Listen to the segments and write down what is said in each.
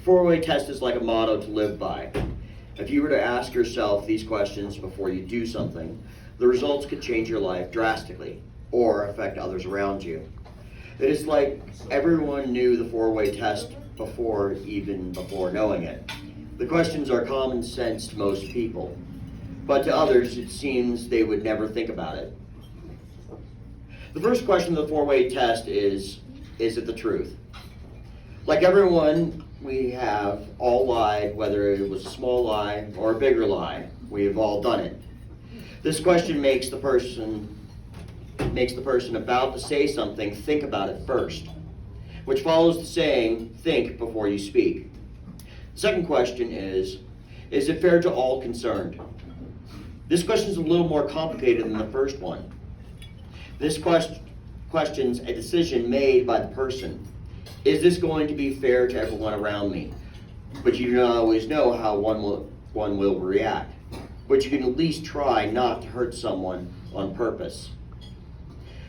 Four-way test is like a motto to live by. If you were to ask yourself these questions before you do something, the results could change your life drastically or affect others around you. It is like everyone knew the four-way test before knowing it. The questions are common sense to most people, but to others it seems they would never think about it. The first question of the four-way test is it the truth? Like everyone, we have all lied, whether it was a small lie or a bigger lie. We have all done it. This question makes the person about to say something think about it first, which follows the saying, think before you speak. The second question is it fair to all concerned? This question is a little more complicated than the first one. This question's a decision made by the person. Is this going to be fair to everyone around me? But you do not always know how one will react. But you can at least try not to hurt someone on purpose.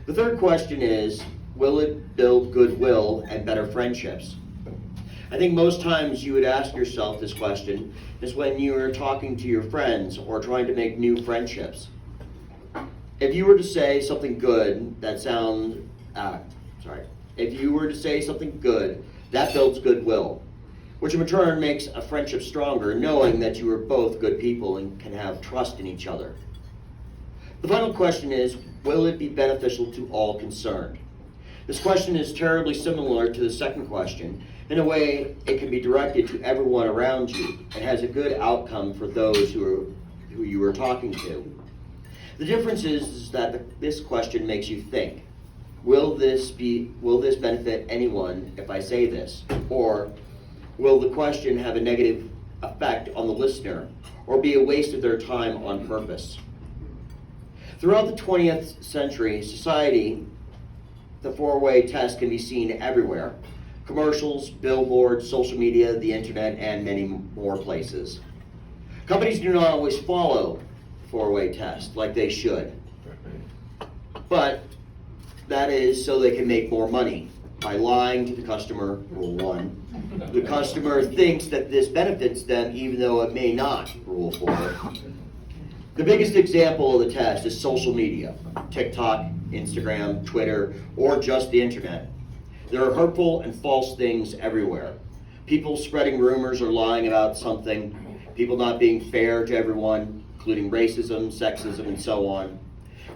The third question is, will it build goodwill and better friendships? I think most times you would ask yourself this question is when you are talking to your friends or trying to make new friendships. If you were to say something good if you were to say something good, that builds goodwill, which in turn makes a friendship stronger, knowing that you are both good people and can have trust in each other. The final question is, will it be beneficial to all concerned? This question is terribly similar to the second question. In a way, it can be directed to everyone around you and has a good outcome for those who you are talking to. The difference is that this question makes you think. Will this benefit anyone if I say this? Or will the question have a negative effect on the listener or be a waste of their time on purpose? Throughout the 20th century society, the four-way test can be seen everywhere. Commercials, billboards, social media, the internet, and many more places. Companies do not always follow the four-way test like they should. But that is so they can make more money by lying to the customer, rule one. The customer thinks that this benefits them even though it may not, rule four. The biggest example of the test is social media, TikTok, Instagram, Twitter, or just the internet. There are hurtful and false things everywhere. People spreading rumors or lying about something, people not being fair to everyone, including racism, sexism, and so on.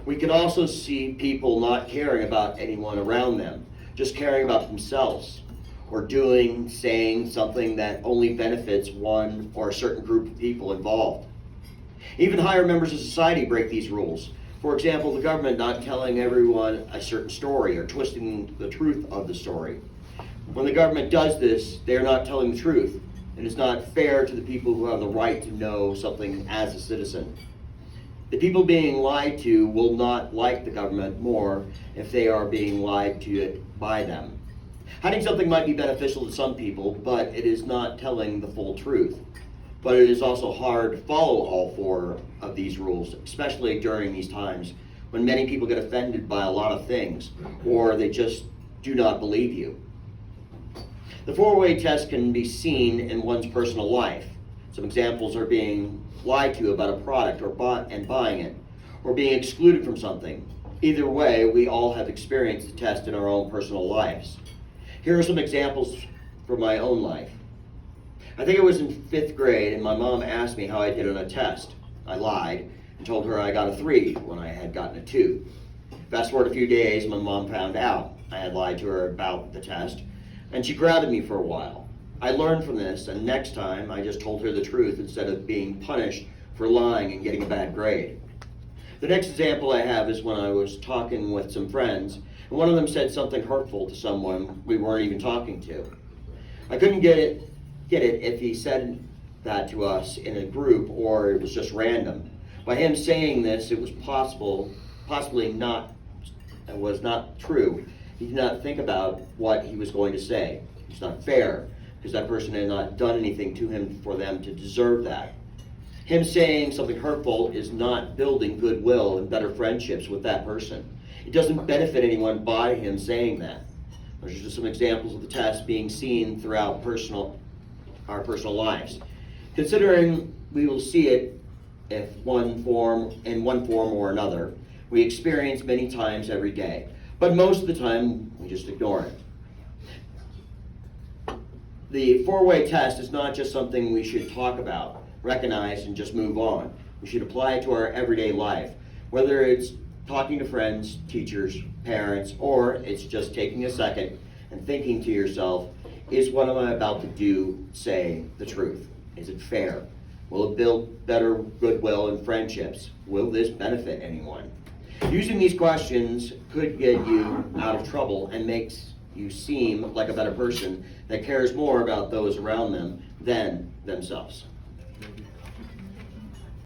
We can also see people not caring about anyone around them, just caring about themselves, or saying something that only benefits one or a certain group of people involved. Even higher members of society break these rules. For example, the government not telling everyone a certain story or twisting the truth of the story. When the government does this, they are not telling the truth. It is not fair to the people who have the right to know something as a citizen. The people being lied to will not like the government more if they are being lied to by them. Hiding something might be beneficial to some people, but it is not telling the full truth. But it is also hard to follow all four of these rules, especially during these times when many people get offended by a lot of things, or they just do not believe you. The four-way test can be seen in one's personal life. Some examples are being lied to about a product and buying it, or being excluded from something. Either way, we all have experienced the test in our own personal lives. Here are some examples from my own life. I think it was in 5th grade, and my mom asked me how I did on a test. I lied and told her I got a 3 when I had gotten a 2. Fast forward a few days, my mom found out I had lied to her about the test, and she grounded me for a while. I learned from this, and next time I just told her the truth instead of being punished for lying and getting a bad grade. The next example I have is when I was talking with some friends, and one of them said something hurtful to someone we weren't even talking to. I couldn't get it if he said that to us in a group or it was just random. By him saying this, it was possibly not, it was not true. He did not think about what he was going to say. It's not fair, because that person had not done anything to him for them to deserve that. Him saying something hurtful is not building goodwill and better friendships with that person. It doesn't benefit anyone by him saying that. Those are just some examples of the test being seen throughout personal our personal lives. Considering we will see it in one form or another, we experience many times every day, but most of the time we just ignore it. The four-way test is not just something we should talk about, recognize, and just move on. We should apply it to our everyday life, whether it's talking to friends, teachers, parents, or it's just taking a second and thinking to yourself, is what am I about to do say the truth? Is it fair? Will it build better goodwill and friendships? Will this benefit anyone? Using these questions could get you out of trouble and makes you seem like a better person that cares more about those around them than themselves.